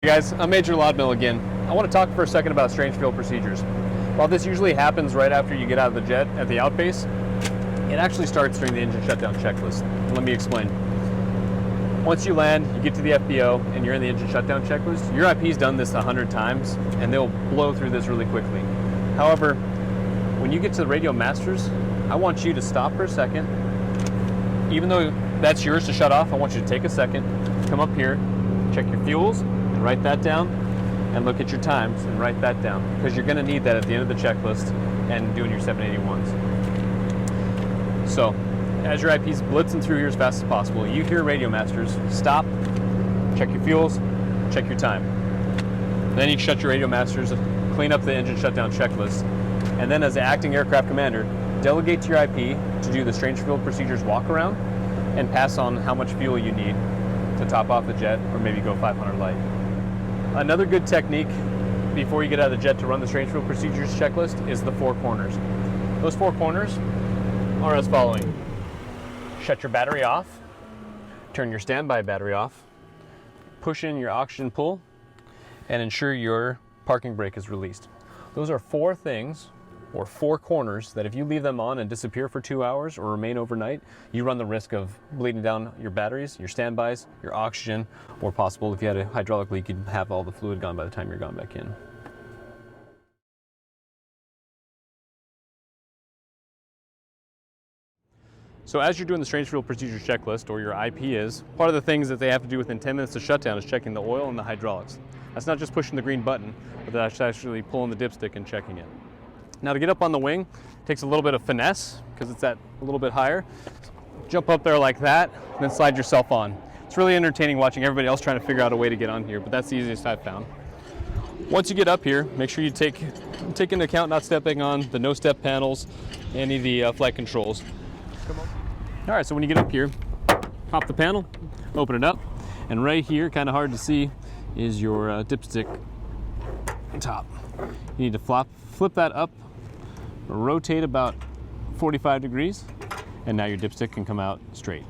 Hey guys, I'm Major Lodmill again. I want to talk for a second about strange field procedures. While this usually happens right after you get out of the jet at the outbase, it actually starts during the engine shutdown checklist. Let me explain. Once you land, you get to the FBO, and you're in the engine shutdown checklist, your IP's done this 100 times, and they'll blow through this really quickly. However, when you get to the radio masters, I want you to stop for a second. Even though that's yours to shut off, I want you to take a second, come up here, check your fuels, and write that down, and look at your times and write that down, because you're going to need that at the end of the checklist and doing your 781s. So, as your IP's blitzing through here as fast as possible, you hear radio masters, stop, check your fuels, check your time. Then you shut your radio masters, clean up the engine shutdown checklist, and then as the acting aircraft commander, delegate to your IP to do the strange field procedures walk around and pass on how much fuel you need to top off the jet or maybe go 500 light. Another good technique before you get out of the jet to run the strange field procedures checklist is the 4 corners. Those 4 corners are as following. Shut your battery off, turn your standby battery off, push in your oxygen pull, and ensure your parking brake is released. Those are 4 things, or 4 corners, that if you leave them on and disappear for 2 hours or remain overnight, you run the risk of bleeding down your batteries, your standbys, your oxygen, or possible if you had a hydraulic leak, you'd have all the fluid gone by the time you're gone back in. So as you're doing the strange field procedures checklist, or your IP is, part of the things that they have to do within 10 minutes of shutdown is checking the oil and the hydraulics. That's not just pushing the green button, but that's actually pulling the dipstick and checking it. Now to get up on the wing, takes a little bit of finesse, because it's at a little bit higher. Jump up there like that, and then slide yourself on. It's really entertaining watching everybody else trying to figure out a way to get on here, but that's the easiest I've found. Once you get up here, make sure you take into account not stepping on the no-step panels, any of the flight controls. All right, so when you get up here, pop the panel, open it up, and right here, kind of hard to see, is your dipstick top. You need to flip that up, rotate about 45 degrees, and now your dipstick can come out straight.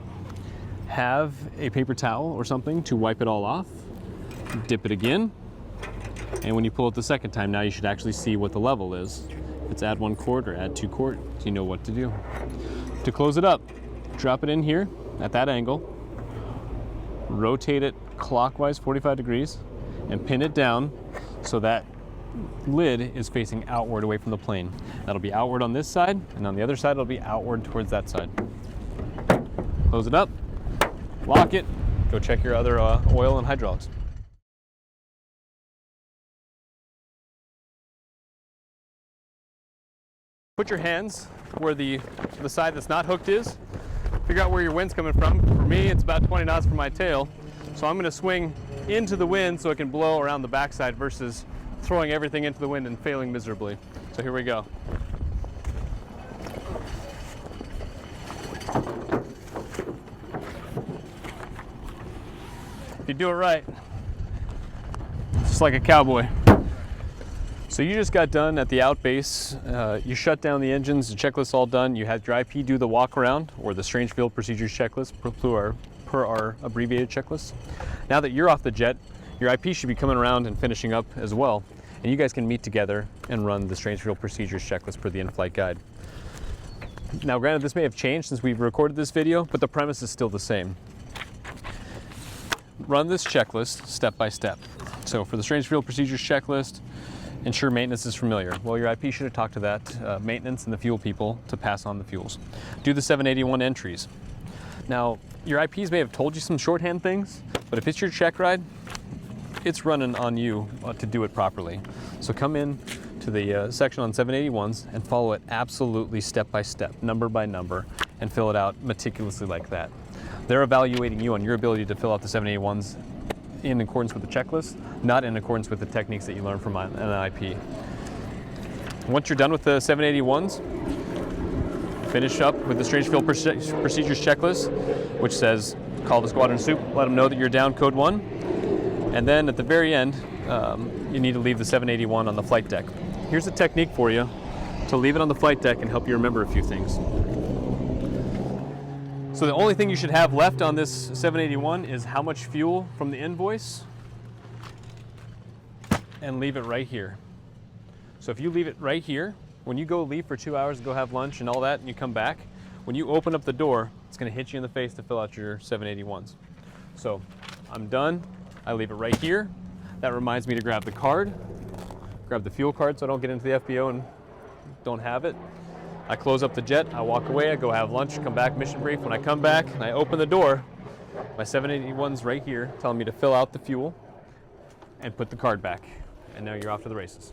Have a paper towel or something to wipe it all off, dip it again, and when you pull it the second time, now you should actually see what the level is. If it's add 1 quart or add 2 quart, you know what to do. To close it up, drop it in here at that angle, rotate it clockwise 45 degrees, and pin it down so that lid is facing outward away from the plane. That'll be outward on this side, and on the other side it'll be outward towards that side. Close it up, lock it, go check your other oil and hydraulics. Put your hands where the side that's not hooked is. Figure out where your wind's coming from. For me, it's about 20 knots from my tail. So I'm going to swing into the wind so it can blow around the backside versus throwing everything into the wind and failing miserably. So here we go. If you do it right, it's just like a cowboy. So you just got done at the outbase, you shut down the engines, the checklist's all done, you had your IP do the walk around, or the strange field procedures checklist per our abbreviated checklist. Now that you're off the jet, your IP should be coming around and finishing up as well, and you guys can meet together and run the strange field procedures checklist per the in-flight guide. Now granted, this may have changed since we've recorded this video, but the premise is still the same. Run this checklist step by step. So for the strange field procedures checklist, ensure maintenance is familiar. Well, your IP should have talked to that maintenance and the fuel people to pass on the fuels. Do the 781 entries. Now, your IPs may have told you some shorthand things, but if it's your check ride, it's running on you to do it properly. So come in to the section on 781s and follow it absolutely step by step, number by number, and fill it out meticulously like that. They're evaluating you on your ability to fill out the 781s in accordance with the checklist, not in accordance with the techniques that you learn from an IP. Once you're done with the 781s, finish up with the strange field procedures checklist, which says call the squadron soup, let them know that you're down code 1, and then at the very end, you need to leave the 781 on the flight deck. Here's a technique for you to leave it on the flight deck and help you remember a few things. So the only thing you should have left on this 781 is how much fuel from the invoice and leave it right here. So if you leave it right here, when you go leave for 2 hours to go have lunch and all that, and you come back, when you open up the door, it's gonna hit you in the face to fill out your 781s. So I'm done, I leave it right here. That reminds me to grab the card, grab the fuel card so I don't get into the FBO and don't have it. I close up the jet, I walk away, I go have lunch, come back, mission brief. When I come back and I open the door, my 781's right here telling me to fill out the fuel and put the card back. And now you're off to the races.